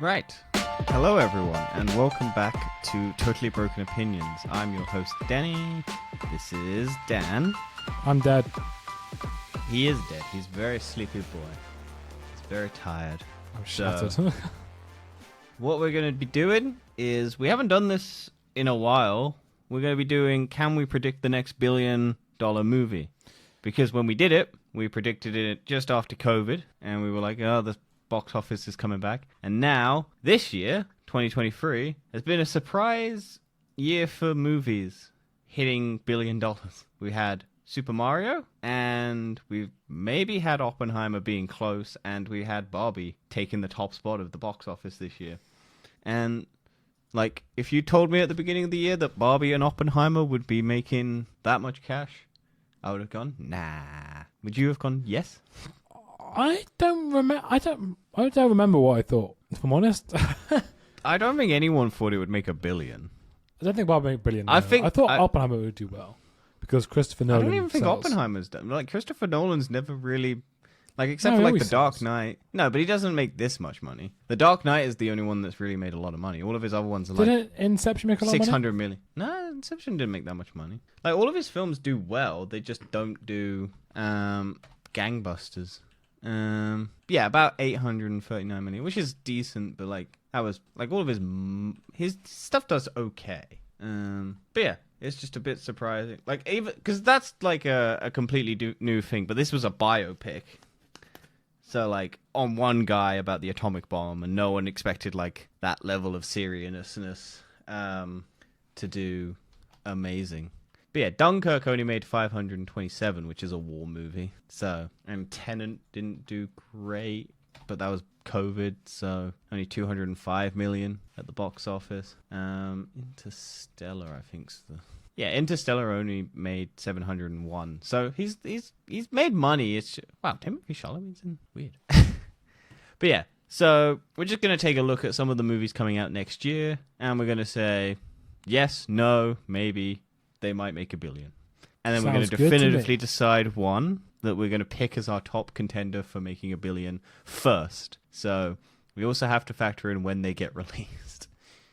Right. Hello, everyone, and welcome back to Totally Broken Opinions. I'm your host, Danny. This is Dan. I'm dead. He is dead. He's a very sleepy boy. He's very tired. I'm shattered. What we're going to be doing is, we haven't done this in a while. We're going to be doing, can we predict the next $1 billion movie? Because when we did it, we predicted it just after COVID, and we were like, oh, the box office is coming back. And now, this year, 2023, has been a surprise year for movies hitting $1 billion. We had Super Mario, and we've maybe had Oppenheimer being close, and we had Barbie taking the top spot of the box office this year. And, like, if you told me at the beginning of the year that Barbie and Oppenheimer would be making that much cash, I would have gone, nah. Would you have gone, yes? I don't remember. I don't remember what I thought. If I'm honest, I don't think anyone thought it would make $1 billion. I don't think Bob made $1 billion. I thought Oppenheimer would do well because Christopher Nolan. I don't even think sells. Oppenheimer's done. Like, Christopher Nolan's never really, like, except for like The Dark Knight. No, but he doesn't make this much money. The Dark Knight is the only one that's really made a lot of money. All of his other ones are Didn't Inception make a lot of money? 600 million. No, Inception didn't make that much money. Like, all of his films do well. They just don't do gangbusters. Yeah, about 839 million, which is decent, but like that was like all of his stuff does okay. But yeah, it's just a bit surprising. Like even because that's like a completely new thing, but this was a biopic. So like on one guy about the atomic bomb, and no one expected like that level of seriousness to do amazing. But yeah, Dunkirk only made 527, which is a war movie. So, and Tenet didn't do great, but that was COVID, so only 205 million at the box office. Interstellar, I think's the... Yeah, Interstellar only made 701. So he's made money. It's wow, Timothy Chalamet's in weird. But yeah, so we're just gonna take a look at some of the movies coming out next year, and we're gonna say yes, no, maybe. They might make $1 billion. And then we're going to definitively decide one that we're going to pick as our top contender for making $1 billion first. So we also have to factor in when they get released.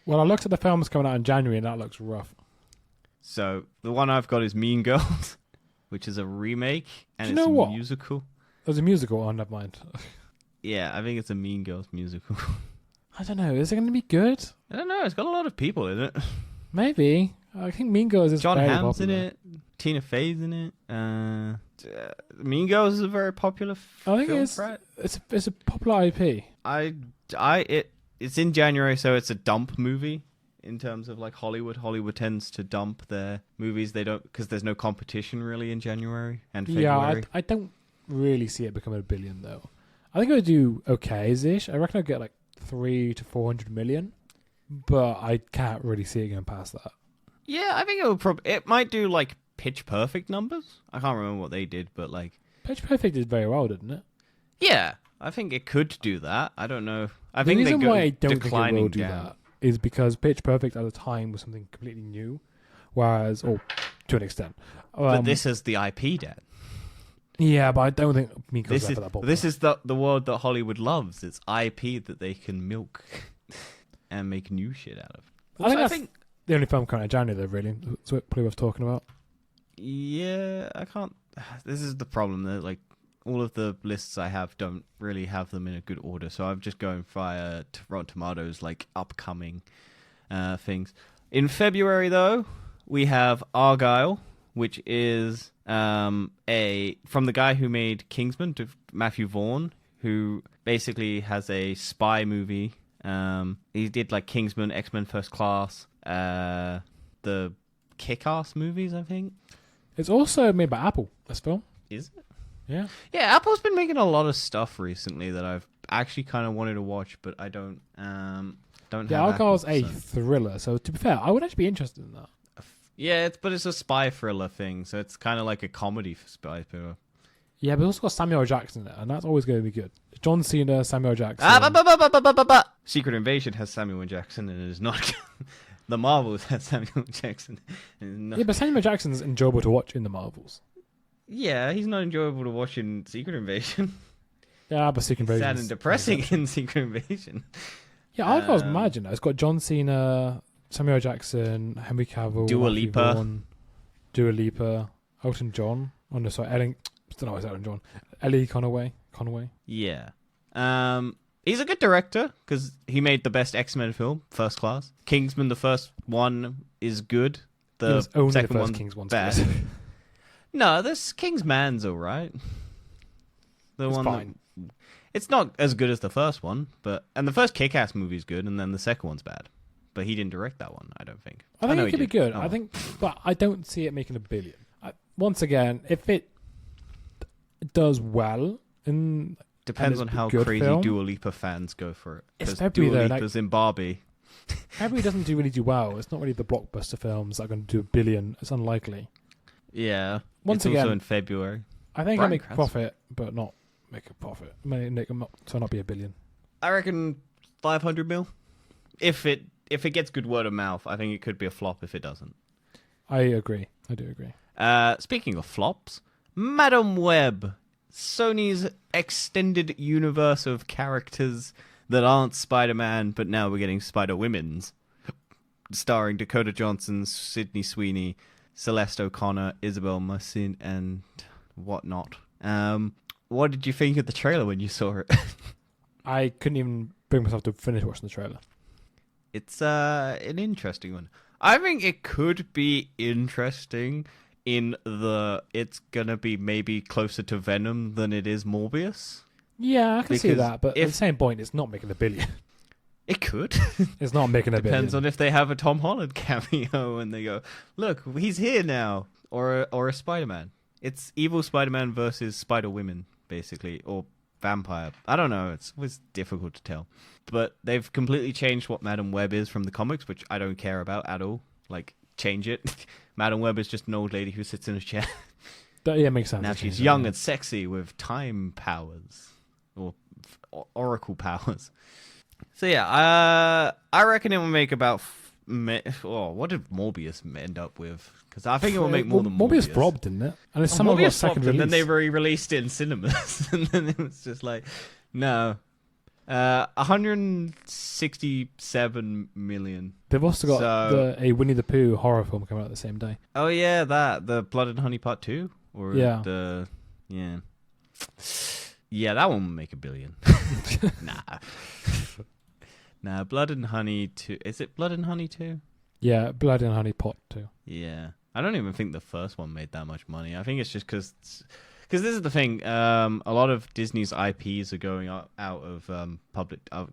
Well, I looked at the films coming out in January, and that looks rough. So the one I've got is Mean Girls, which is a remake, and it's a musical. There's a musical. Oh, never mind. Yeah, I think it's a Mean Girls musical. I don't know. Is it going to be good? I don't know. It's got a lot of people in it. Maybe. I think Mean Girls is John very Hamm's popular. in it. Tina Fey's in it. Mean Girls is a very popular film. I think it's a popular IP. It's in January, so it's a dump movie in terms of like Hollywood. Hollywood tends to dump their movies. They don't because there's no competition really in January and February. Yeah, I don't really see it becoming $1 billion though. I think it would do okay-ish. I reckon I'd get like 300 to 400 million, but I can't really see it going past that. Yeah, I think it might do like Pitch Perfect numbers. I can't remember what they did, but like Pitch Perfect did very well, didn't it? Yeah, I think it could do that. I don't know. The reason why I don't think it will do that is because Pitch Perfect at the time was something completely new, whereas, or to an extent, but this is the IP, Dad. Yeah, but I don't think Mean Girls is that popular. This is the world that Hollywood loves. It's IP that they can milk and make new shit out of. Also, I think the only film coming out in January, though, really. That's what probably worth talking about. Yeah, I can't... This is the problem. That like all of the lists I have don't really have them in a good order, so I'm just going via Rotten Tomatoes, like, upcoming things. In February, though, we have Argyle, which is from the guy who made Kingsman, Matthew Vaughn, who basically has a spy movie. He did, like, Kingsman, X-Men First Class... the Kick-Ass movies, I think. It's also made by Apple, this film. Is it? Yeah. Yeah, Apple's been making a lot of stuff recently that I've actually kind of wanted to watch, but I don't have Argyle's Apple, a thriller, so to be fair, I would actually be interested in that. Yeah, but it's a spy thriller thing, so it's kind of like a comedy for spy thriller. Yeah, but it's also got Samuel Jackson in it, and that's always going to be good. John Cena, Samuel Jackson. Secret Invasion has Samuel Jackson, and it is not... The Marvels has Samuel Jackson. Yeah, but Samuel Jackson's enjoyable to watch in the Marvels. Yeah, he's not enjoyable to watch in Secret Invasion. Yeah, but Secret Invasion. Sad and depressing in Secret Invasion. Yeah, I was imagining that. It's got John Cena, Samuel L. Jackson, Henry Cavill, Dua Matthew Lipa. Vaughn, Dua Lipa, Elton John. Oh no, sorry, Ellen. I don't know why it's Elton John. Ellie Conway. Yeah. He's a good director because he made the best X-Men film, First Class. Kingsman, the first one, is good. It was only second the first one's King's one's bad. good. No, this Kingsman's alright. It's fine. It's not as good as the first one, and the first Kick-Ass movie is good, and then the second one's bad. But he didn't direct that one, I don't think. I think know it could he be good. did. Oh. I think, but I don't see it making $1 billion. Once again, if it does well, Depends on how good crazy film. Dua Lipa fans go for it. It's Because February, Dua though, Lipa's in Barbie. February doesn't really do well. It's not really the blockbuster films that are going to do $1 billion. It's unlikely. Yeah. Once it's again, also in February. I think I Bryan make a Cranston. profit, but not make a profit. So not be $1 billion. I reckon 500 mil. If it gets good word of mouth, I think it could be a flop if it doesn't. I agree. I do agree. Speaking of flops, Madam Web, Sony's extended universe of characters that aren't Spider-Man, but now we're getting Spider-Women's, starring Dakota Johnson, Sydney Sweeney, Celeste O'Connor, Isabel Marcin, and whatnot. What did you think of the trailer when you saw it? I couldn't even bring myself to finish watching the trailer. It's an interesting one. I think it could be interesting in it's gonna be maybe closer to Venom than it is Morbius. Yeah, I can see Because that, but at the same point, it's not making $1 billion. It could. It's not making $1 billion. Depends on if they have a Tom Holland cameo and they go, look, he's here now, or a Spider-Man. It's evil Spider-Man versus Spider-Women, basically, or vampire. I don't know. It was difficult to tell. But they've completely changed what Madam Web is from the comics, which I don't care about at all. Like, change it. Madam Web is just an old lady who sits in a chair. Yeah, it makes sense. Now she's young and sexy with time powers, or oracle powers. So yeah, I reckon it will make about. What did Morbius end up with? Because I think it will make more than Morbius. Morbius flopped, didn't it? And it's somehow got a second release. And then they re-released it in cinemas, and then it was just like, no. 167 million. They've also got a Winnie the Pooh horror film coming out the same day. Oh yeah, the Blood and Honey Part 2, or yeah, that one will make $1 billion. Nah, Blood and Honey 2. Is it Blood and Honey 2? Yeah, Blood and Honey Part 2. Yeah, I don't even think the first one made that much money. I think it's just because this is the thing. A lot of Disney's IPs are going out of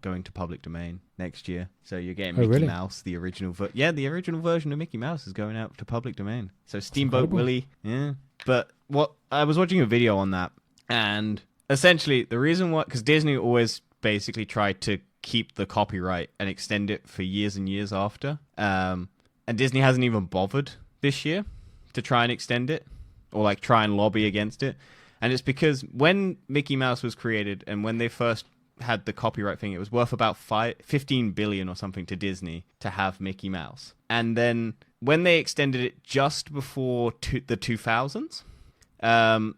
going to public domain next year. So you're getting Mickey really? Mouse, the original the original version of Mickey Mouse is going out to public domain. So Steamboat Willie, yeah. But I was watching a video on that, and essentially the reason why, because Disney always basically tried to keep the copyright and extend it for years and years after, and Disney hasn't even bothered this year to try and extend it, or like try and lobby against it. And it's because when Mickey Mouse was created and when they first had the copyright thing, it was worth about 15 billion or something to Disney to have Mickey Mouse. And then when they extended it just before the 2000s,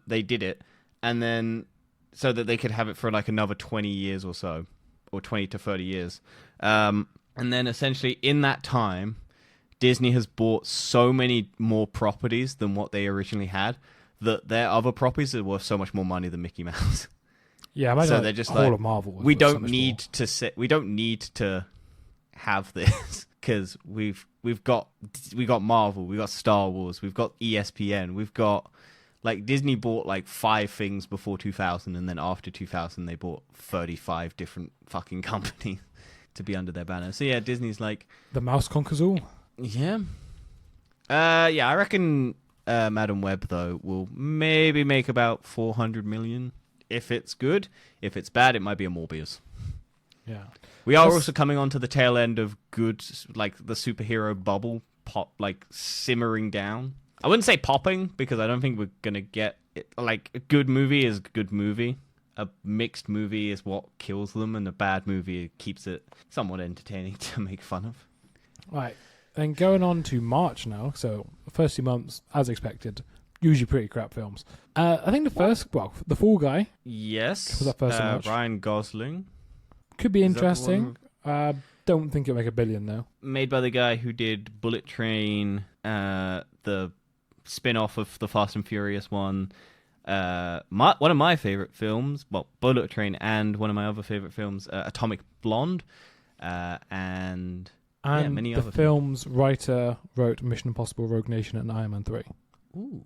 they did it, and then so that they could have it for like another 20 years or so, or 20 to 30 years. And then essentially in that time, Disney has bought so many more properties than what they originally had, that their other properties are worth so much more money than Mickey Mouse. Yeah, imagine so they're just all like, of Marvel. we don't need to have this because we've got Marvel, we've got Star Wars, we've got ESPN, we've got like Disney bought like 5 things before 2000, and then after 2000 they bought 35 different fucking companies to be under their banner. So yeah, Disney's like, the mouse conquers all. Yeah. I reckon Madam Web, though, will maybe make about 400 million if it's good. If it's bad, it might be a Morbius. Yeah. We are also coming on to the tail end of good, like the superhero bubble pop, like simmering down. I wouldn't say popping, because I don't think we're going to get it. Like, a good movie is a good movie. A mixed movie is what kills them, and a bad movie keeps it somewhat entertaining to make fun of. Right. Then going on to March now, so the first 2 months, as expected, usually pretty crap films. I think The Fall Guy. Yes. Was that first of March? Ryan Gosling. Could be interesting. Don't think it'll make $1 billion though. Made by the guy who did Bullet Train, the spin-off of the Fast and Furious one. One of my favorite films, well, Bullet Train, and one of my other favorite films, Atomic Blonde, and many the other film's writer wrote Mission Impossible: Rogue Nation and Iron Man 3. Ooh.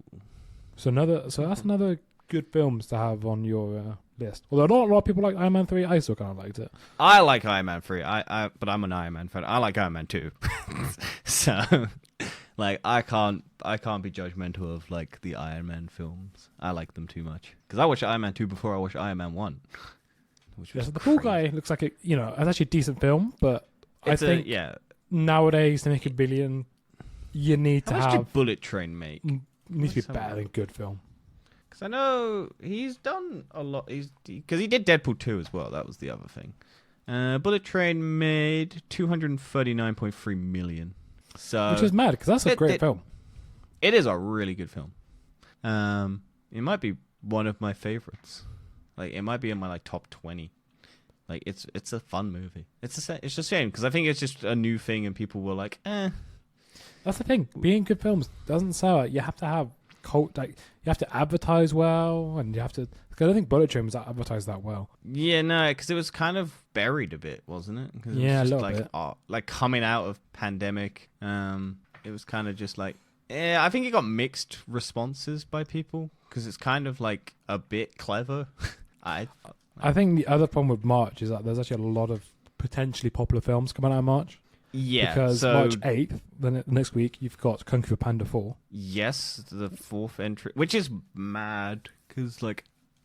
So that's another good films to have on your list. Although not a lot of people like Iron Man 3, I still kind of liked it. I like Iron Man 3, but I'm an Iron Man fan. I like Iron Man 2. So, like, I can't be judgmental of, like, the Iron Man films. I like them too much. Because I watched Iron Man 2 before I watched Iron Man 1. Which was so the Cool Guy looks like it's actually a decent film, but I think nowadays to make $1 billion, you need to How much have... did Bullet Train make? Needs to be better than good film. Because I know he's done a lot. Because he did Deadpool 2 as well. That was the other thing. Bullet Train made $239.3 million. So which is mad, because that's a great film. It is a really good film. It might be one of my favorites. Like, it might be in my top 20. Like, it's a fun movie. It's just a shame because I think it's just a new thing and people were like, eh. That's the thing. Being good films doesn't sell it. You have to have you have to advertise well, and you have to. Because I don't think Bullet Train was advertised that well. Yeah, no, because it was kind of buried a bit, wasn't it? Cause yeah, it was a just little bit. Like coming out of pandemic, it was kind of just like, I think it got mixed responses by people because it's kind of like a bit clever. I think the other problem with March is that there's actually a lot of potentially popular films coming out in March. Yeah, because March 8th, the next week, you've got Kung Fu Panda 4. Yes, the fourth entry, which is mad because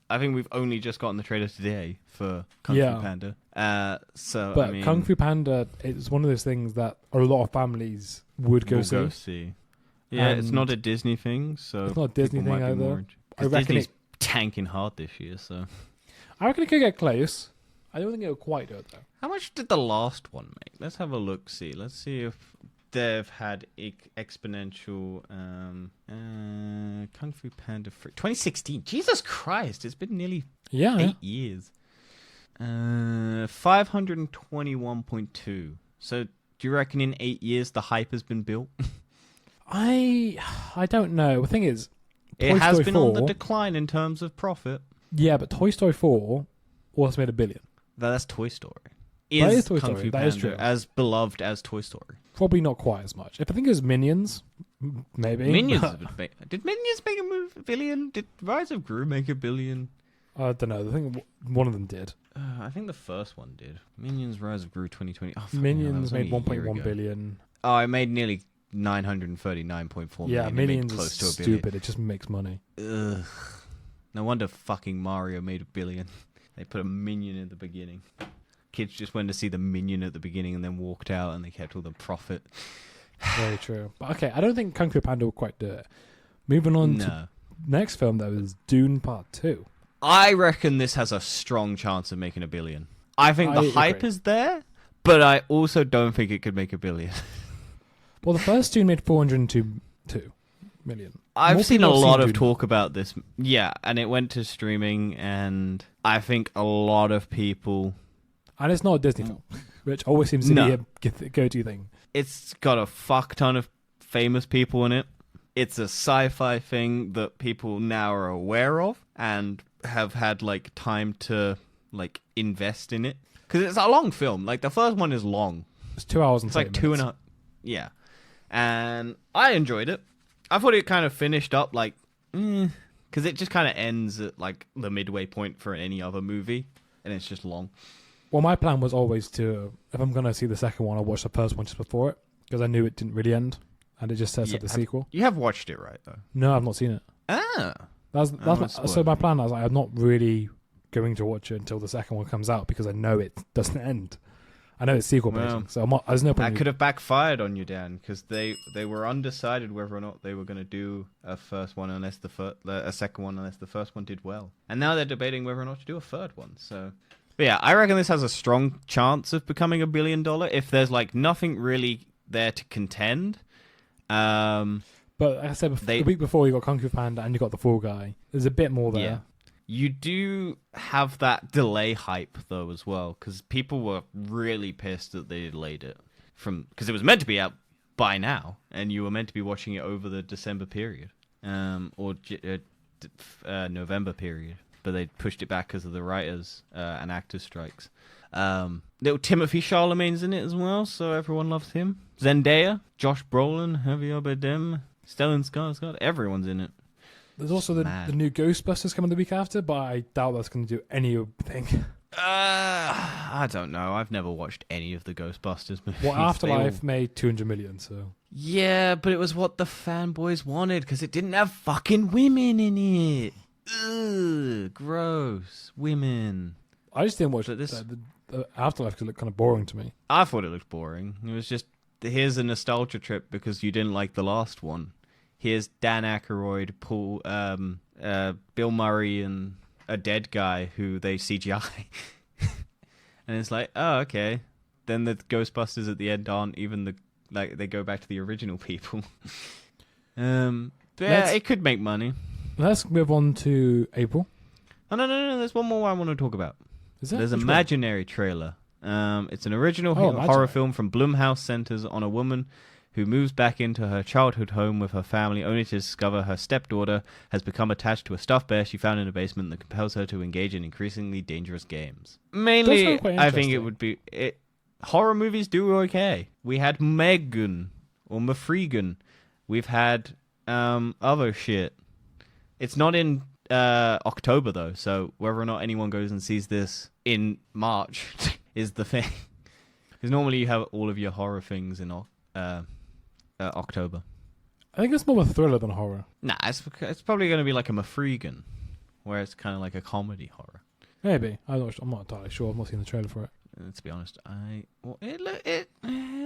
I think we've only just gotten the trailer today for Kung Fu Panda. But Kung Fu Panda is one of those things that a lot of families would go see. Yeah, it's not a Disney thing, so it's not a Disney thing either. I reckon Disney's tanking hard this year, so I reckon it could get close. I don't think it'll quite do it though. How much did the last one make? Let's have a look. Let's see if they've had exponential. Kung Fu Panda 2016. Jesus Christ! It's been nearly 8 years. 521.2. So, do you reckon in 8 years the hype has been built? I don't know. The thing is, it has been on the decline in terms of profit. Yeah, but Toy Story 4 also made $1 billion. That's Toy Story. That is Toy Kung Story. Fu That Panda is true. as beloved as Toy Story? Probably not quite as much. If I think it was Minions, maybe. Minions did Minions make $1 billion? Did Rise of Gru make $1 billion? I don't know. I think one of them did. I think the first one did. Minions Rise of Gru 2020. Oh, Minions made $1.1 billion. Oh, it made nearly 939.4 million. Yeah, Minions close is to $1 billion. stupid. It just makes money. Ugh. No wonder fucking Mario made $1 billion. They put a minion in the beginning. Kids just went to see the minion at the beginning and then walked out, and they kept all the profit. Very true. But okay, I don't think Kung Fu Panda will quite do it. Moving on to next film, though, is Dune Part 2. I reckon this has a strong chance of making $1 billion. I think the hype is there, but I also don't think it could make $1 billion. Well, the first Dune made 402 million. I've seen a lot of talk about this. Yeah, and it went to streaming, and I think a lot of people... And it's not a Disney film, which always seems to be a go-to thing. It's got a fuck ton of famous people in it. It's a sci-fi thing that people now are aware of and have had time to invest in it. Because it's a long film. The first one is long. It's 2 hours and it's 2.5. Yeah. And I enjoyed it. I thought it kind of finished up because it just kind of ends at the midway point for any other movie, and it's just long. Well, my plan was always to, if I'm going to see the second one, I'll watch the first one just before it, because I knew it didn't really end, and it just sets up the sequel. You have watched it, right, though? No, I've not seen it. So my plan was I'm not really going to watch it until the second one comes out, because I know it doesn't end. I know it's sequel based, so there's no point. That could have backfired on you, Dan, because they were undecided whether or not they were going to do a first one unless a second one unless the first one did well, and now they're debating whether or not to do a third one. So, but yeah, I reckon this has a strong chance of becoming $1 billion if there's nothing really there to contend. But like I said, the week before you got Kung Fu Panda and you got The Fall Guy. There's a bit more there. You do have that delay hype though as well, because people were really pissed that they delayed it because it was meant to be out by now, and you were meant to be watching it over the December period, or November period, but they pushed it back because of the writers and actors strikes. Little Timothy Chalamet's in it as well, so everyone loves him. Zendaya, Josh Brolin, Javier Bardem, Stellan Skarsgård, everyone's in it. There's also the new Ghostbusters coming the week after, but I doubt that's going to do anything. I don't know. I've never watched any of the Ghostbusters movies. Well, Afterlife made 200 million, so... Yeah, but it was what the fanboys wanted, because it didn't have fucking women in it. Ugh, gross. Women. I just didn't watch the Afterlife because it looked kind of boring to me. I thought it looked boring. It was just, here's a nostalgia trip because you didn't like the last one. Here's Dan Aykroyd, Bill Murray, and a dead guy who they CGI. And it's like, oh, okay. Then the Ghostbusters at the end aren't even they go back to the original people. But yeah, it could make money. Let's move on to April. Oh, no. There's one more I want to talk about. Is there? There's an Imaginary trailer. It's an original horror film from Blumhouse, centers on a woman who moves back into her childhood home with her family, only to discover her stepdaughter has become attached to a stuffed bear she found in a basement that compels her to engage in increasingly dangerous games. Mainly, I think it would be... horror movies do okay. We had Megan, or Mafregan. We've had other shit. It's not in October, though, so whether or not anyone goes and sees this in March is the thing. Because normally you have all of your horror things in October. I think it's more of a thriller than horror. Nah, it's probably going to be like a Mafregan, where it's kind of like a comedy horror. Maybe. I'm not entirely sure. I've not seen the trailer for it. To be honest, it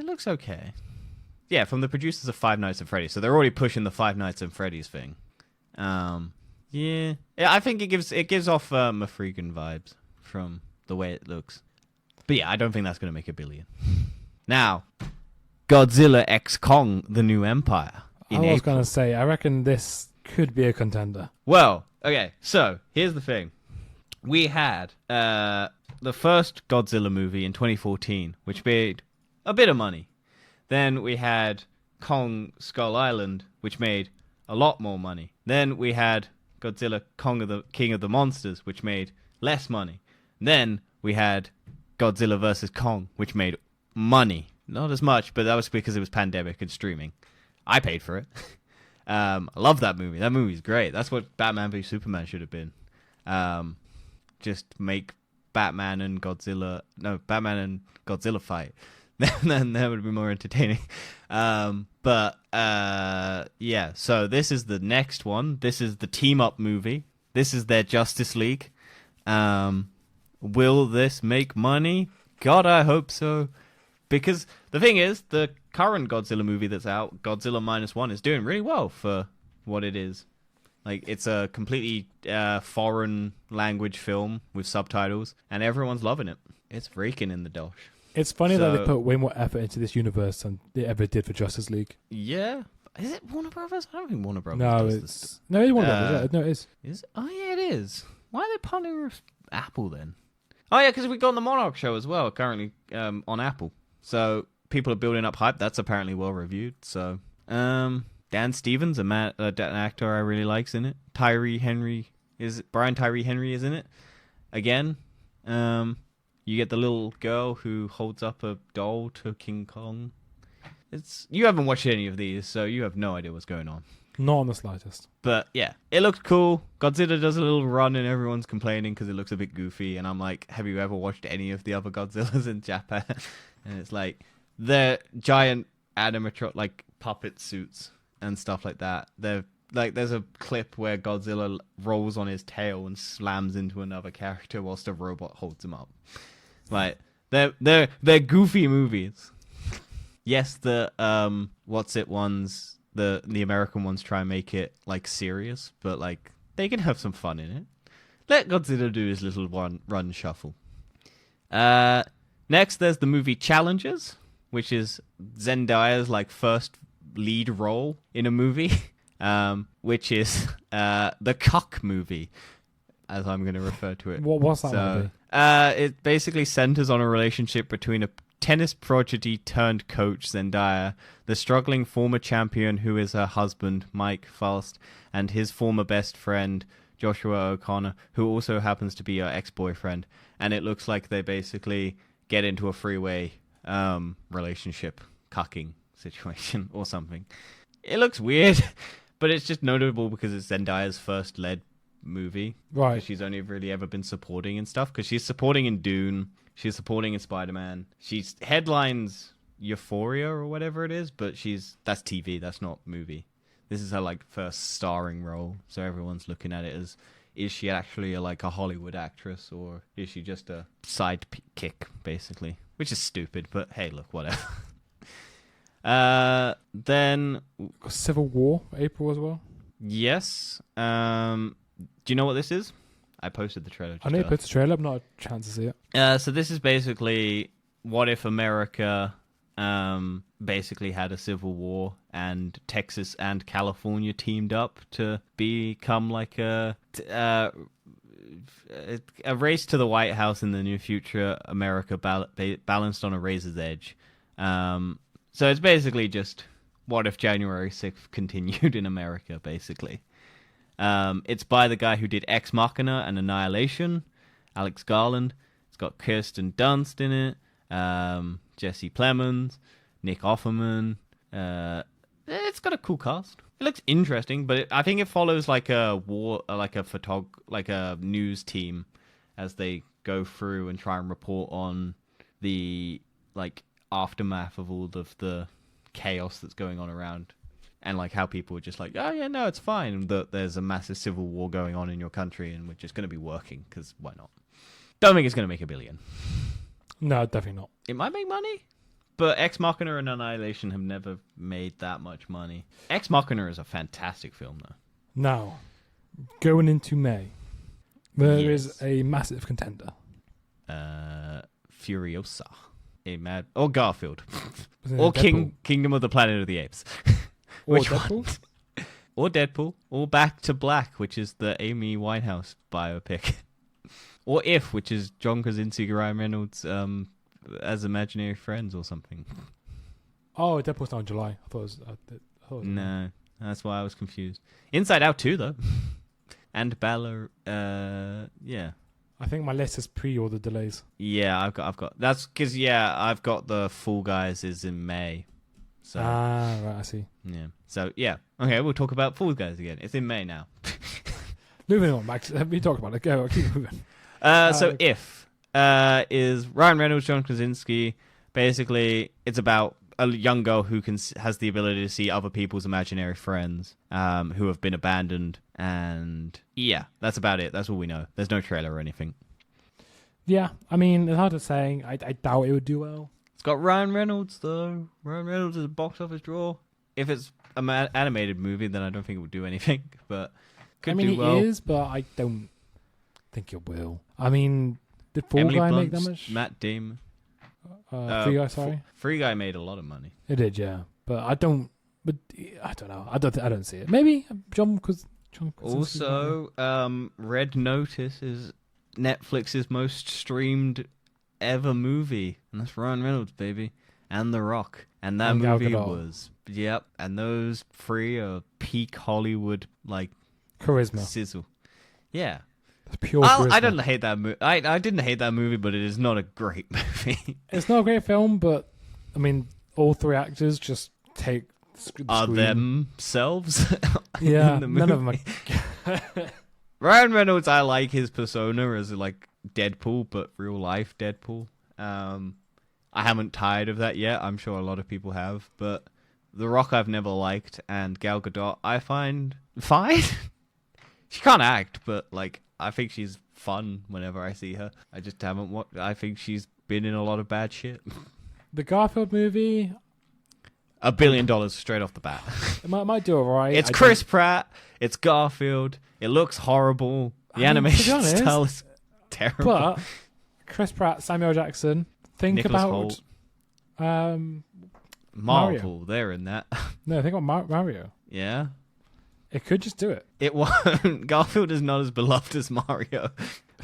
looks okay. Yeah, from the producers of Five Nights at Freddy's, so they're already pushing the Five Nights at Freddy's thing. Yeah, I think it gives off Mafregan vibes from the way it looks. But yeah, I don't think that's going to make $1 billion. Now, Godzilla x Kong: The New Empire. I was going to say, I reckon this could be a contender. Well, okay, so here's the thing. We had the first Godzilla movie in 2014, which made a bit of money. Then we had Kong Skull Island, which made a lot more money. Then we had Godzilla King of the Monsters, which made less money. Then we had Godzilla vs. Kong, which made money. Not as much, but that was because it was pandemic and streaming. I paid for it. I love that movie. That movie's great. That's what Batman v Superman should have been. Just make Batman and Godzilla fight. Then that would be more entertaining. Yeah, so this is the next one. This is the team-up movie. This is their Justice League. Will this make money? God, I hope so. Because the thing is, the current Godzilla movie that's out, Godzilla -1, is doing really well for what it is. Like, it's a completely foreign language film with subtitles, and everyone's loving it. It's raking in the dosh. It's funny that they put way more effort into this universe than they ever did for Justice League. Yeah. Is it Warner Brothers? I don't think Warner Brothers does this. No, it's Warner Brothers. Yeah. No, it is. Is it? Oh, yeah, it is. Why are they partnering with Apple, then? Oh, yeah, because we got the Monarch show as well, currently on Apple. So people are building up hype. That's apparently well-reviewed. So, Dan Stevens, an actor I really likes in it. Brian Tyree Henry is in it. Again, you get the little girl who holds up a doll to King Kong. You haven't watched any of these, so you have no idea what's going on. Not on the slightest. But yeah, it looks cool. Godzilla does a little run and everyone's complaining because it looks a bit goofy. And I'm like, have you ever watched any of the other Godzillas in Japan? And it's like, they're giant animatronic puppet suits and stuff like that. They're like, there's a clip where Godzilla rolls on his tail and slams into another character whilst a robot holds him up. Like, they're goofy movies. Yes, the ones, the American ones try and make it like serious, but like they can have some fun in it. Let Godzilla do his little run shuffle. Next, there's the movie Challengers, which is Zendaya's like first lead role in a movie, which is the Cuck movie. as I'm going to refer to it. What's that So, movie? it basically centers on a relationship between a tennis prodigy turned coach, Zendaya, the struggling former champion who is her husband, Mike Faust, and his former best friend, Joshua O'Connor, who also happens to be her ex-boyfriend. And it looks like they basically get into a freeway relationship, cucking situation or something. It looks weird, but it's just notable because it's Zendaya's first lead movie. Right. She's only really ever been supporting and stuff, because she's supporting in Dune, she's supporting in Spider-Man, she's headlines Euphoria or whatever it is, but that's TV, that's not movie. This is her like first starring role, so everyone's looking at it as, is she actually a Hollywood actress, or is she just a side kick, basically? Which is stupid, but hey, look, whatever. Then Civil War, April as well. Yes. Do you know what this is? I posted the trailer. I know you posted the trailer, but not a chance to see it. So this is basically, what if America basically had a civil war and Texas and California teamed up to become like a race to the White House in the near future, America balanced on a razor's edge. So it's basically just, what if January 6th continued in America, basically. It's by the guy who did Ex Machina and Annihilation, Alex Garland. It's got Kirsten Dunst in it, Jesse Plemons, Nick Offerman. It's got a cool cast. It looks interesting, but I think it follows like a news team as they go through and try and report on the aftermath of all of the chaos that's going on around, and how people are just like, oh yeah, no, it's fine that there's a massive civil war going on in your country and we're just going to be working because why not? Don't think it's going to make $1 billion. No, definitely not. It might make money, but Ex Machina and Annihilation have never made that much money. Ex Machina is a fantastic film, though. Now, going into May, there is a massive contender. Furiosa. Or Garfield. Or Kingdom of the Planet of the Apes. Or Deadpool? Or Deadpool. Or Back to Black, which is the Amy Winehouse biopic. Or If, which is John Krasinski, Ryan Reynolds as imaginary friends or something. Oh, Deadpool's not in July. I thought it was no, that's why I was confused. Inside Out 2, though. And Bella, yeah. I think my list is pre-order delays. Yeah, I've got. That's because I've got the Fall Guys is in May. So right, I see. Yeah. So yeah, okay, we'll talk about Fall Guys again. It's in May now. Moving on, Max. Let me talk about it. Go, keep moving. So If is Ryan Reynolds, John Krasinski. Basically, it's about a young girl who has the ability to see other people's imaginary friends who have been abandoned, and yeah, that's about it. That's all we know. There's no trailer or anything. Yeah, I mean, it's hard to say. I doubt it would do well. It's got Ryan Reynolds, though. Ryan Reynolds is a box office draw. If it's an animated movie, then I don't think it would do anything, but could do well. It is, but I don't think it will. I mean, did Fall Emily Guy Blunt's, make that much? Matt Damon. Free Guy, sorry. Free Guy made a lot of money. It did, yeah. But I don't. But I don't know. I don't see it. Maybe John Also, Red Notice is Netflix's most streamed ever movie, and that's Ryan Reynolds, baby, and The Rock, and that movie was and those three are peak Hollywood charisma, sizzle. Yeah. Pure charisma. I don't hate that movie. I didn't hate that movie, but it is not a great movie. It's not a great film, but I mean, all three actors just take the are screen. Themselves. Yeah, in the movie. none of them are. Ryan Reynolds, I like his persona as Deadpool, but real life Deadpool. I haven't tired of that yet. I'm sure a lot of people have, but The Rock I've never liked, and Gal Gadot I find fine. She can't act, but I think she's fun whenever I see her. I just haven't watched. I think she's been in a lot of bad shit. The Garfield movie, $1 billion straight off the bat. It might do alright. It's Chris Pratt. It's Garfield. It looks horrible. The animation style is terrible. But Chris Pratt, Samuel Jackson. Think Nicholas about Hoult. Marvel. Mario. They're in that. No, think about Mario. Yeah. It could just do it. It won't. Garfield is not as beloved as Mario.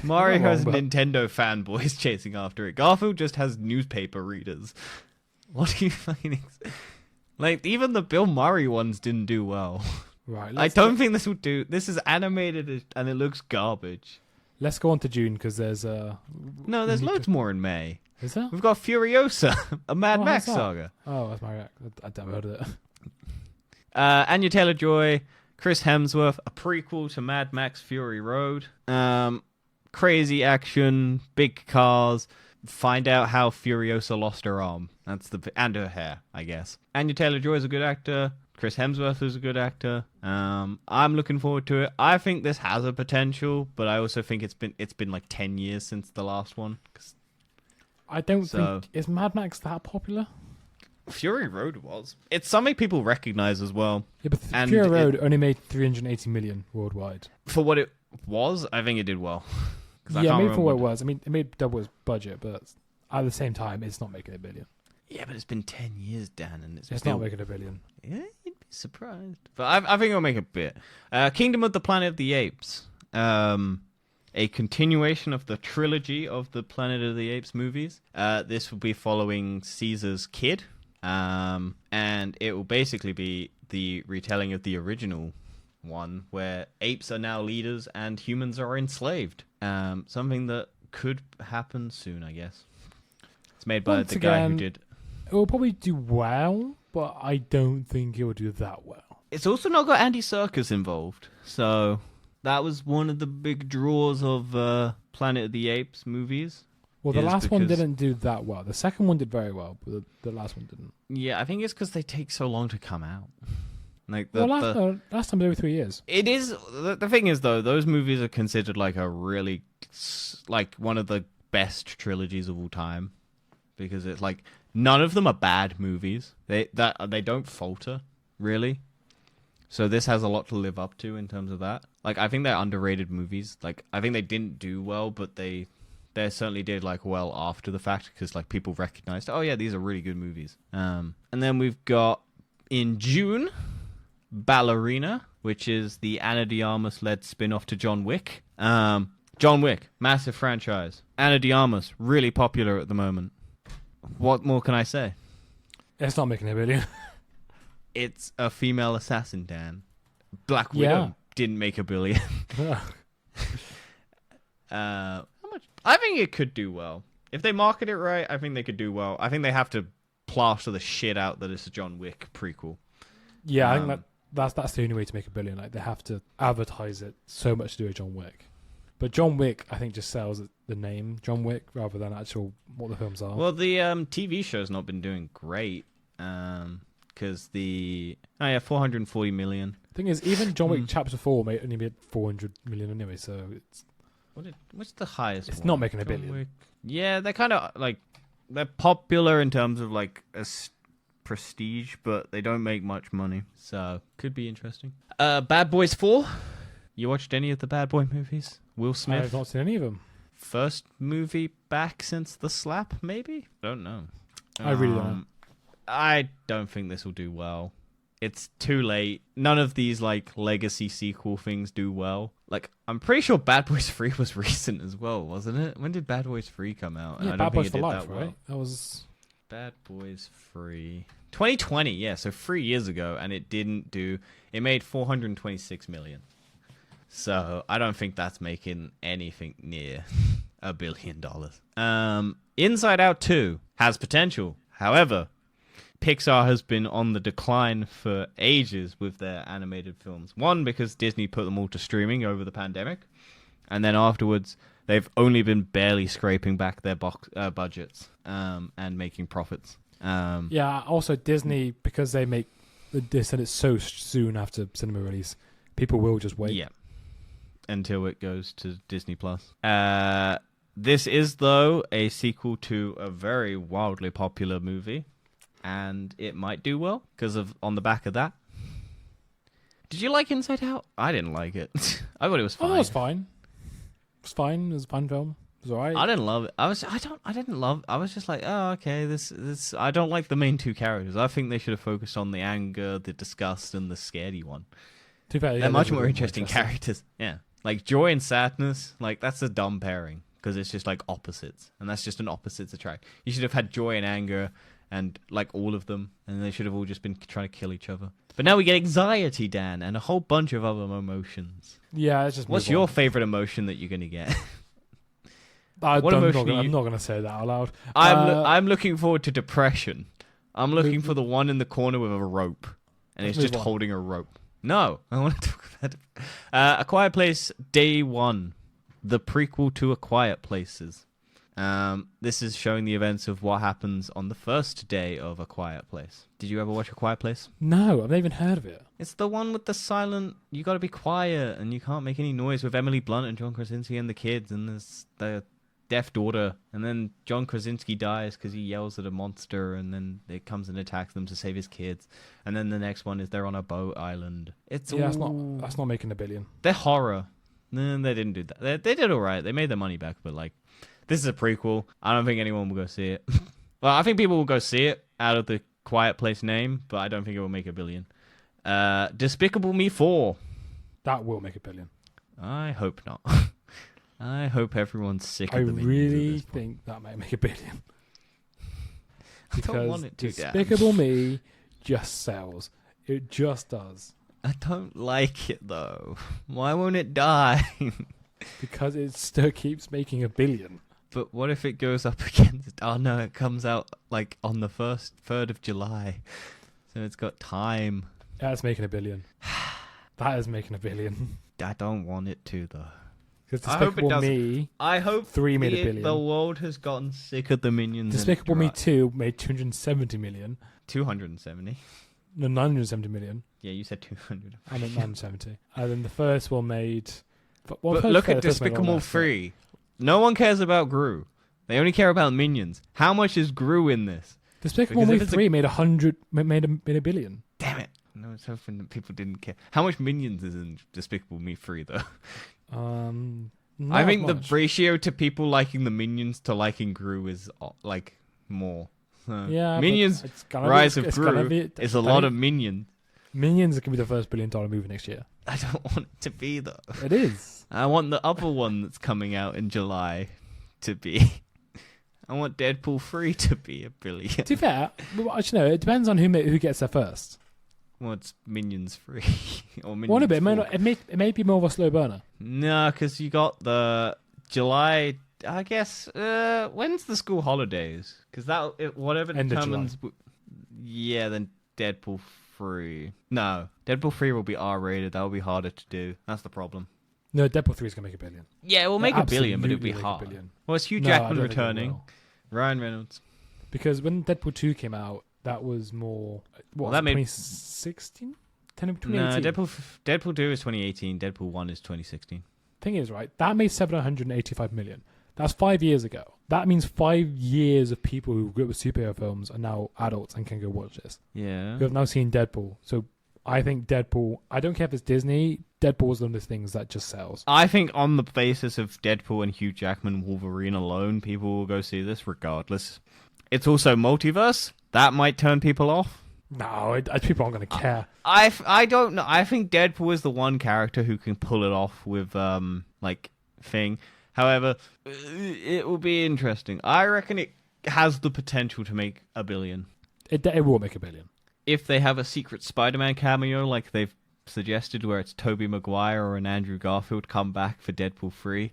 Mario has Nintendo fanboys chasing after it. Garfield just has newspaper readers. What do you fucking... Like, even the Bill Murray ones didn't do well. Right. I don't think this will do... This is animated and it looks garbage. Let's go on to June, because there's... No, there's loads more in May. Is there? We've got Furiosa, a Mad Max saga. Oh, that's my... I've never heard of it. Anya Taylor-Joy, Chris Hemsworth, a prequel to Mad Max Fury Road. Crazy action, big cars. Find out how Furiosa lost her arm. And her hair, I guess. Anya Taylor-Joy is a good actor. Chris Hemsworth is a good actor. I'm looking forward to it. I think this has a potential, but I also think it's been like 10 years since the last one. I don't think... Is Mad Max that popular? Fury Road was. It's something people recognize as well. Yeah, but Fury Road only made 380 million worldwide. For what it was, I think it did well. Yeah, maybe for what it was. I mean, it made double its budget, but at the same time, it's not making $1 billion. Yeah, but it's been 10 years, Dan, and it's not making $1 billion. Yeah, you'd be surprised. But I think it'll make a bit. Kingdom of the Planet of the Apes. A continuation of the trilogy of the Planet of the Apes movies. This will be following Caesar's kid. And it will basically be the retelling of the original one, where apes are now leaders and humans are enslaved. Something that could happen soon, I guess. It's made by the guy who did... It will probably do well, but I don't think it will do that well. It's also not got Andy Serkis involved, so that was one of the big draws of Planet of the Apes movies. Well, the last one didn't do that well. The second one did very well, but the last one didn't. Yeah, I think it's because they take so long to come out. Like last time was every 3 years. It is. The thing is, though, those movies are considered like a really, like one of the best trilogies of all time, because it's like none of them are bad movies. They don't falter really. So this has a lot to live up to in terms of that. Like, I think they're underrated movies. Like, I think they didn't do well, but they certainly did like well after the fact, because like people recognized, oh yeah, these are really good movies. And then we've got in June, Ballerina, which is the Ana de Armas led spin-off to John Wick. John Wick, massive franchise. Ana de Armas, really popular at the moment. What more can I say? It's not making $1 billion. It's a female assassin, Dan. Black Widow didn't make $1 billion. How much? I think it could do well. If they market it right, I think they could do well. I think they have to plaster the shit out that it's a John Wick prequel. Yeah, I think that's the only way to make $1 billion. Like, they have to advertise it so much to do with John Wick. But John Wick, I think, just sells the name John Wick rather than actual what the films are. Well, the TV show's not been doing great. Because 440 million. Thing is, even John Wick Chapter 4 only made 400 million anyway, so it's... What's the highest It's one? not making $1 John billion. Wick. Yeah, they're kind of, like... They're popular in terms of, like, prestige, but they don't make much money. So, could be interesting. Bad Boys 4? You watched any of the Bad Boy movies? Will Smith? I've not seen any of them. First movie back since The Slap, maybe? Don't know. I really don't know. I don't think this will do well. It's too late. None of these like legacy sequel things do well. Like, I'm pretty sure Bad Boys 3 was recent as well, wasn't it? When did Bad Boys 3 come out? Yeah, I don't Bad think Boys it for did Life, that well. right? That was Bad Boys 3. 2020, yeah, so 3 years ago, and it didn't do... It made 426 million. So, I don't think that's making anything near $1 billion. Inside Out 2 has potential. However... Pixar has been on the decline for ages with their animated films. One, because Disney put them all to streaming over the pandemic. And then afterwards, they've only been barely scraping back their budgets and making profits. Yeah, also Disney, because they said it so soon after cinema release, people will just wait. Yeah, until it goes to Disney+. This is, though, a sequel to a very wildly popular movie. And it might do well because of on the back of that. Did you like Inside Out? I didn't like it. I thought it was fine. Oh, it was fine. It was fine. It was a fun film. It was alright. I didn't love it. I was just like, oh, okay. This. I don't like the main two characters. I think they should have focused on the anger, the disgust, and the scaredy one. To be fair, They're much more interesting characters. Yeah. Like joy and sadness, like that's a dumb pairing because it's just like opposites, and that's just an opposites attract. You should have had joy and anger and like all of them, and they should have all just been trying to kill each other. But now we get anxiety, Dan, and a whole bunch of other emotions. Yeah, it's just. What's your favorite emotion that you're gonna get? I'm not going to say that out loud. I'm looking forward to depression. I'm looking for the one in the corner with a rope, and it's just holding a rope. No, I want to talk about A Quiet Place Day 1, the prequel to A Quiet Places. This is showing the events of what happens on the first day of A Quiet Place. Did you ever watch A Quiet Place? No, I've never even heard of it. It's the one with the silent, you got to be quiet and you can't make any noise, with Emily Blunt and John Krasinski and the kids, and there's the deaf daughter, and then John Krasinski dies because he yells at a monster, and then it comes and attacks them to save his kids. And then the next one is they're on a boat island. That's not making $1 billion. They're horror. No, they didn't do that. They did all right. They made their money back, but like, this is a prequel. I don't think anyone will go see it. Well, I think people will go see it out of the Quiet Place name, but I don't think it will make $1 billion. Despicable Me 4. That will make $1 billion. I hope not. I hope everyone's sick of the Minions. I really think that might make $1 billion. I don't want it to. Despicable Me just sells. It just does. I don't like it though. Why won't it die? Because it still keeps making $1 billion. But what if it goes up against? Oh no, it comes out like on the 3rd of July, so it's got time. That's making $1 billion. That is making $1 billion. I don't want it to though. I hope it doesn't. I hope 3 made $1 billion. The world has gotten sick of the Minions. Despicable Me 2 made $270 million. 270. No, 970 million. Yeah, you said 200. I meant 970. And then the first one made. But look at Despicable 3. No one cares about Gru. They only care about Minions. How much is Gru in this? Despicable Me 3 made $1 billion. Damn it! No, it's hoping that people didn't care. How much Minions is in Despicable Me 3 though? I think the ratio to people liking the Minions to liking Gru is like more. Yeah, Minions Rise of Gru is a lot of Minions. Minions can be the first $1 billion movie next year. I don't want it to be though. It is. I want the other one that's coming out in July to be. I want Deadpool 3 to be $1 billion. To be fair, actually, no, it depends on who gets there first. Well, it's Minions 3 or Minions. One a bit. It may be more of a slow burner. No, because you got the July. I guess when's the school holidays? Because whatever End determines. Yeah, then Deadpool 3. No, Deadpool 3 will be R-rated. That will be harder to do. That's the problem. No, Deadpool 3 is gonna make $1 billion. Yeah, it will make $1 billion, but it'll be hard. Well, it's Hugh Jackman returning. Ryan Reynolds. Because when Deadpool 2 came out, that was more. What, that made 2016? No, Deadpool 2 is 2018. Deadpool 1 is 2016. Thing is, right, that made $785 million. That's 5 years ago. That means 5 years of people who grew up with superhero films are now adults and can go watch this. Yeah. Who have now seen Deadpool. So I think Deadpool, I don't care if it's Disney, Deadpool is one of those things that just sells. I think on the basis of Deadpool and Hugh Jackman Wolverine alone, people will go see this regardless. It's also multiverse. That might turn people off. No, people aren't going to care. I don't know. I think Deadpool is the one character who can pull it off with thing. However, it will be interesting. I reckon it has the potential to make $1 billion. It will make $1 billion. If they have a secret Spider-Man cameo like they've suggested, where it's Tobey Maguire or an Andrew Garfield come back for Deadpool 3,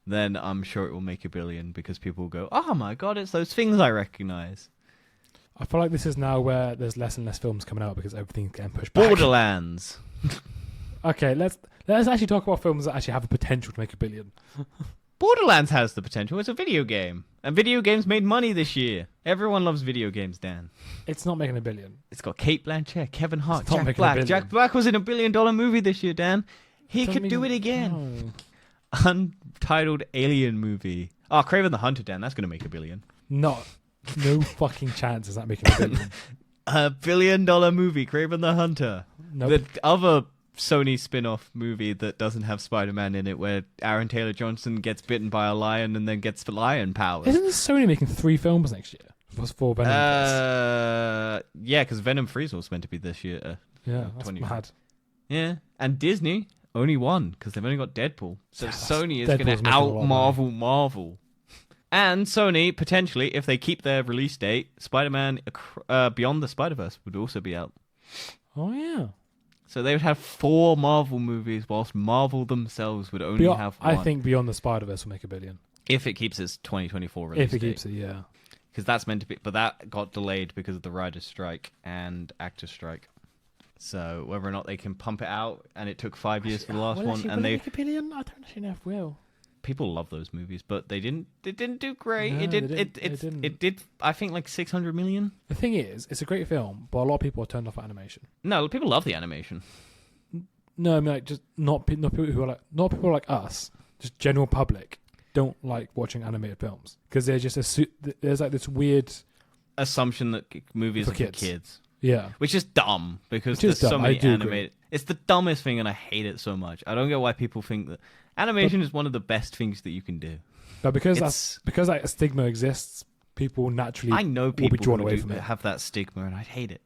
then I'm sure it will make $1 billion because people will go, oh my god, it's those things I recognize. I feel like this is now where there's less and less films coming out because everything's getting pushed back. Borderlands. Okay, let's actually talk about films that actually have the potential to make $1 billion. Borderlands has the potential. It's a video game. And video games made money this year. Everyone loves video games, Dan. It's not making $1 billion. It's got Kate Blanchett, Kevin Hart, Jack Black. Jack Black was in $1 billion movie this year, Dan. He could do it again. No. Untitled alien movie. Oh, Kraven the Hunter, Dan. That's going to make $1 billion. No fucking chance is that making $1 billion. $1 billion movie, Kraven the Hunter. Nope. The other Sony spin-off movie that doesn't have Spider-Man in it, where Aaron Taylor Johnson gets bitten by a lion and then gets lion powers. Isn't Sony making 3 films next year? For Venom? Yeah, because Venom 3 was meant to be this year. Yeah, that's mad. Yeah, and Disney only won because they've only got Deadpool. So Sony is going Deadpool's to making a lot of money. Marvel. And Sony, potentially, if they keep their release date, Spider-Man Beyond the Spider-Verse would also be out. Oh, yeah. So they would have 4 Marvel movies, whilst Marvel themselves would only have 1. I think Beyond the Spider-Verse will make $1 billion. If it keeps its 2024 release If it date. keeps it, yeah. Because that's meant to be... But that got delayed because of the writer's strike and actor's strike. So whether or not they can pump it out, and it took 5 years for the last one, and they make $1 billion? I don't actually know if it will. People love those movies, but they didn't do great. No, It did I think like 600 million. The thing is, it's a great film, but a lot of people are turned off at animation. No, people love the animation. No, I mean like just not people who are like not people like us, just general public don't like watching animated films because there's just there's like this weird assumption that movies for are for kids. kids. Yeah, which is dumb because Which is there's so dumb, many I do animated. agree. It's the dumbest thing, and I hate it so much. I don't get why people think that animation is one of the best things that you can do. but because that a stigma exists, people naturally I know will people be drawn who away do from it. have that stigma, and I hate it.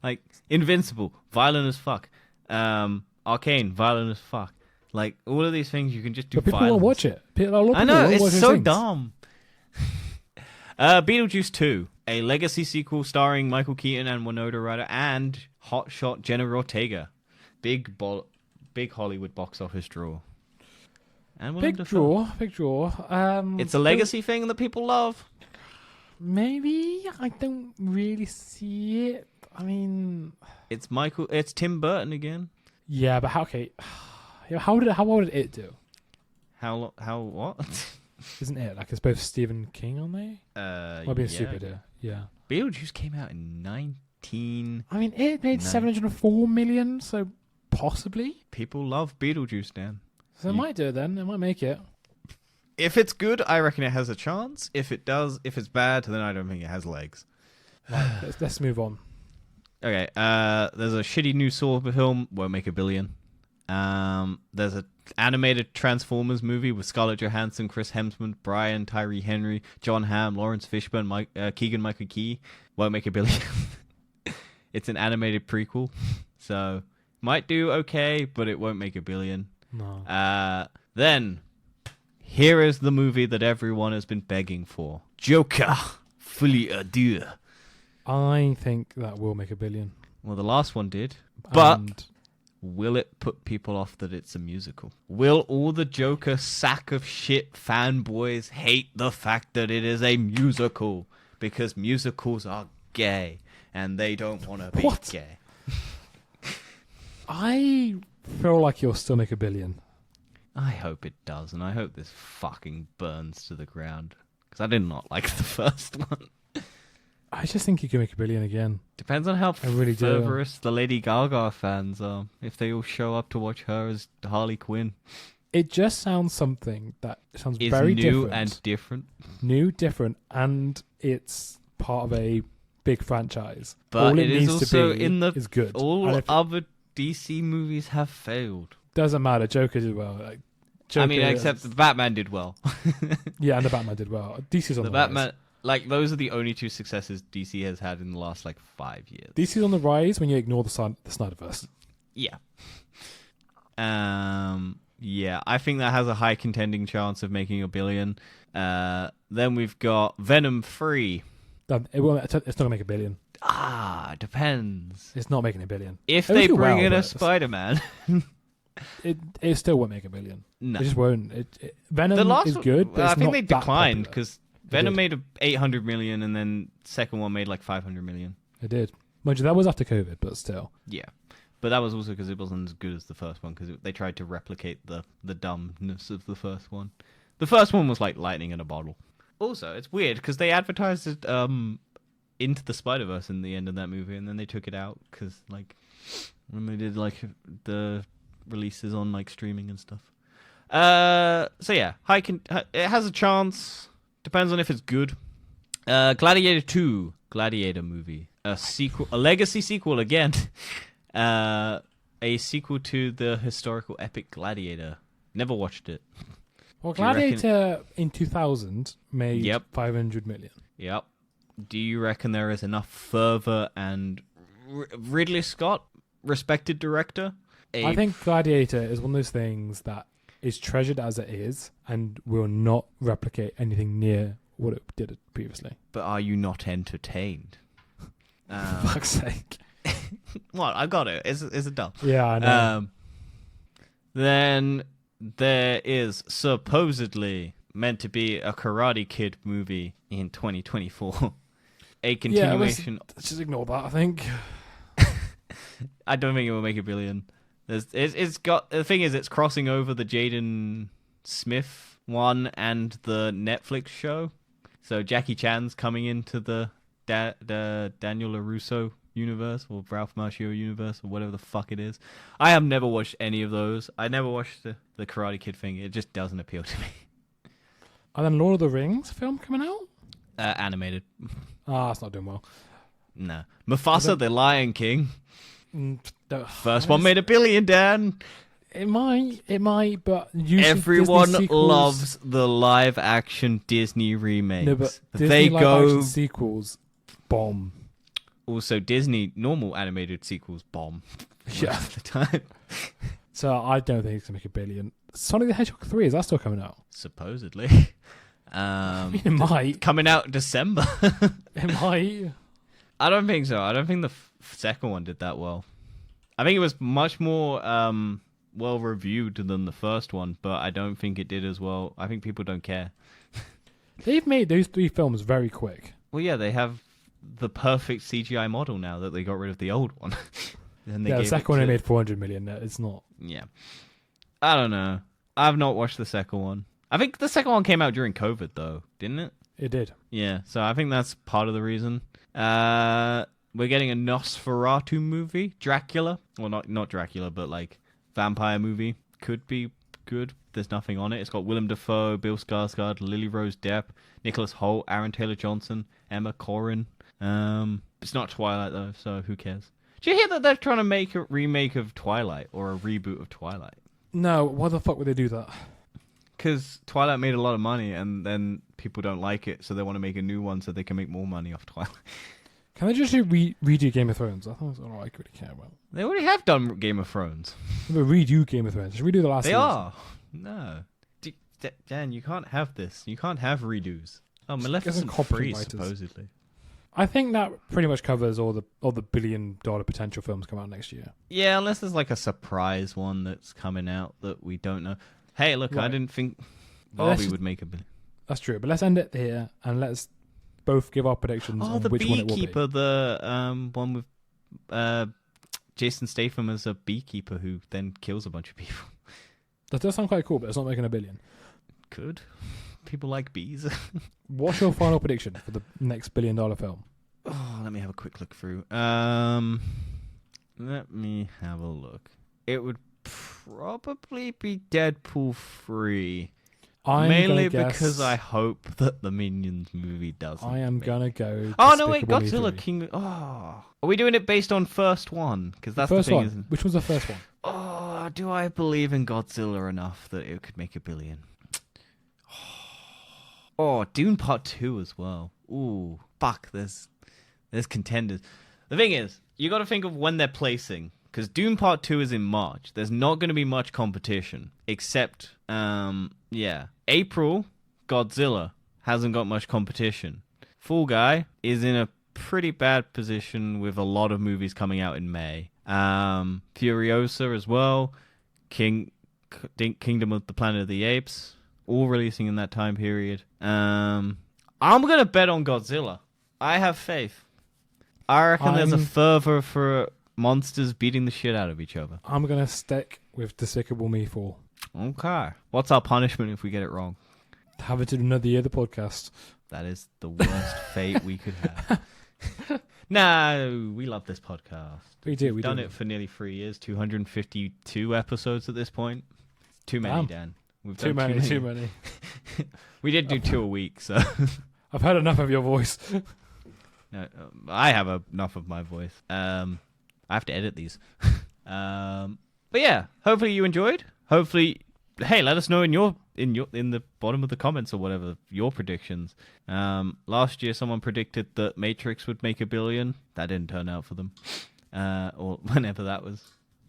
Like Invincible, violent as fuck. Arcane, violent as fuck. Like all of these things, you can just do. But people violence. won't watch it. A lot of people I know, won't watch it's those so things. dumb. Beetlejuice 2, a legacy sequel starring Michael Keaton and Winona Ryder and hotshot Jenna Ortega. Big Hollywood box office draw. And Willem Dafoe. Big draw. It's a legacy thing that people love. Maybe I don't really see it. I mean, It's Tim Burton again. yeah, but how well did it do? How what? Isn't it like it's both Stephen King on there? Might be a yeah. stupid idea. Yeah. Beetlejuice came out in 19. I mean, it made No. 704 million, so possibly. People love Beetlejuice, Dan. So it might do it then. It might make it. If it's good, I reckon it has a chance. If it's bad, then I don't think it has legs. Right, let's move on. Okay, there's a shitty new Saw film, won't make $1 billion. There's an animated Transformers movie with Scarlett Johansson, Chris Hemsworth, Brian Tyree Henry, John Hamm, Lawrence Fishburne, Keegan-Michael Key, won't make $1 billion. It's an animated prequel, so might do okay, but it won't make $1 billion. No. Then, here is the movie that everyone has been begging for. Joker, Folie à Deux. I think that will make $1 billion. Well, the last one did, but And will it put people off that it's a musical? Will all the Joker sack of shit fanboys hate the fact that it is a musical? Because musicals are gay, and they don't want to be What? gay. I feel like you'll still make $1 billion. I hope it does, and I hope this fucking burns to the ground. Because I did not like the first one. I just think you can make $1 billion again. Depends on how I really do. fervorous the Lady Gaga fans are. If they all show up to watch her as Harley Quinn. It just sounds something that sounds It's very new different. and different. New, different, and it's part of a big franchise. But all it is needs also to be in the... is good. All And if- other DC movies have failed. doesn't matter. Joker did well. Like, I mean, Joker- except the Batman did well. yeah, and the Batman did well. DC's on The the Batman... rise. Like, those are the only two successes DC has had in the last, 5 years. DC's on the rise when you ignore the Snyderverse. Yeah. Yeah, I think that has a high contending chance of making $1 billion. Then we've got Venom 3. It's not gonna make $1 billion. Depends. It's not making $1 billion. If It they will do bring well, in a but Spider-Man. It still won't make $1 billion. No. It just won't. Venom The last is one- good, but I it's think not they that declined popular. because Venom did. made 800 million and then second one made 500 million. It did. Mind you, that was after COVID, but still. Yeah. But that was also because it wasn't as good as the first one because they tried to replicate the dumbness of the first one. The first one was like lightning in a bottle. Also, it's weird because they advertised it Into the Spider-Verse in the end of that movie and then they took it out because when they did the releases on streaming and stuff. So yeah, it has a chance. Depends on if it's good. Gladiator 2, Gladiator movie, a sequel, a legacy sequel again. A sequel to the historical epic Gladiator. Never watched it. Well, Do you reckon- Gladiator in 2000 made Yep. 500 million. Yep. Do you reckon there is enough fervor and Ridley Scott respected director. I think Gladiator is one of those things that is treasured as it is and will not replicate anything near what it did previously. But are you not entertained? For fuck's sake. What? I got it. It's a dumb. Yeah, I know. Then there is supposedly meant to be a Karate Kid movie in 2024. A continuation. Yeah, just ignore that, I think. I don't think it will make $1 billion. It's got the thing is it's crossing over the Jaden Smith one and the Netflix show. So Jackie Chan's coming into the Daniel LaRusso universe or Ralph Macchio universe or whatever the fuck it is. I have never watched any of those. I never watched the Karate Kid thing. It just doesn't appeal to me. And then Lord of the Rings film coming out? Animated. It's not doing well. No. Mufasa, the Lion King. First one made $1 billion, Dan. It might, but everyone loves the live action Disney remakes. No, but Disney live action sequels bomb. Also, Disney normal animated sequels bomb. Yeah, at the time. So I don't think it's gonna make $1 billion. Sonic the Hedgehog 3, is that still coming out? Supposedly. It might. Coming out December. It might. I don't think so. I don't think the second one did that well. I think it was much more well reviewed than the first one, but I don't think it did as well. I think people don't care. They've made those 3 films very quick. Well, yeah, they have the perfect CGI model now that they got rid of the old one. The second one they made $400 million. It's not. Yeah. I don't know. I've not watched the second one. I think the second one came out during COVID, though, didn't it? It did. Yeah, so I think that's part of the reason. We're getting a Nosferatu movie, Dracula. Well, not Dracula, but like vampire movie. Could be good. There's nothing on it. It's got Willem Dafoe, Bill Skarsgård, Lily Rose Depp, Nicholas Hoult, Aaron Taylor-Johnson, Emma Corrin. It's not Twilight, though, so who cares? Did you hear that they're trying to make a remake of Twilight or a reboot of Twilight? No, why the fuck would they do that? Because Twilight made a lot of money and then people don't like it, so they want to make a new one so they can make more money off Twilight. Can they just redo Game of Thrones? I thought that's all I really care about. They already have done Game of Thrones. But redo Game of Thrones. Just redo the last season. They are. No. Dan, you can't have this. You can't have redos. Oh, Maleficent free, supposedly. I think that pretty much covers all the $1 billion potential films come out next year. Yeah, unless there's like a surprise one that's coming out that we don't know. Hey, look, right. I didn't think Barbie would make $1 billion. That's true, but let's end it here and let's both give our predictions on which one it will be. The Beekeeper, the one with Jason Statham as a beekeeper who then kills a bunch of people. That does sound quite cool, but it's not making $1 billion. Could. People like bees. What's your final prediction for the next $1 billion film? Oh, let me have a quick look through. Let me have a look. It would probably be Deadpool 3. Mainly because I hope that the Minions movie doesn't. I am gonna go. Oh no! Wait, Godzilla King. Oh, are we doing it based on first one? Because that's the thing. Isn't... Which was the first one? Oh, do I believe in Godzilla enough that it could make $1 billion? Oh, Dune Part 2 as well. Ooh, fuck! There's contenders. The thing is, you got to think of when they're placing. Because Dune Part 2 is in March. There's not going to be much competition. Except, April, Godzilla hasn't got much competition. Fall Guy is in a pretty bad position with a lot of movies coming out in May. Furiosa as well. Kingdom of the Planet of the Apes. All releasing in that time period. I'm going to bet on Godzilla. I have faith. I reckon there's a fervor for... monsters beating the shit out of each other. I'm going to stick with Despicable Me 4. Okay. What's our punishment if we get it wrong? Have it in another year of the podcast. That is the worst fate we could have. No, we love this podcast. We do. We've done it for nearly 3 years, 252 episodes at this point. Too many, Dan. We've too done many. Too many. We did do 2 a week, so... I've had enough of your voice. No, I have enough of my voice. I have to edit these. But yeah, hopefully you enjoyed. Hopefully, hey, let us know in the bottom of the comments or whatever your predictions. Last year someone predicted that Matrix would make $1 billion. That didn't turn out for them. or whenever that was.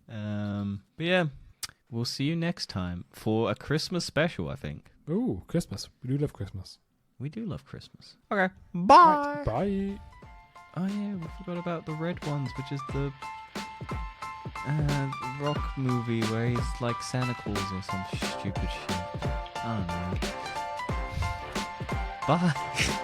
But yeah, we'll see you next time for a Christmas special, I think. Ooh, Christmas. We do love Christmas. We do love Christmas. Okay, bye. Right, bye. Oh yeah, we forgot about the Red Ones, which is the rock movie where he's like Santa Claus or some stupid shit. I don't know. Bye.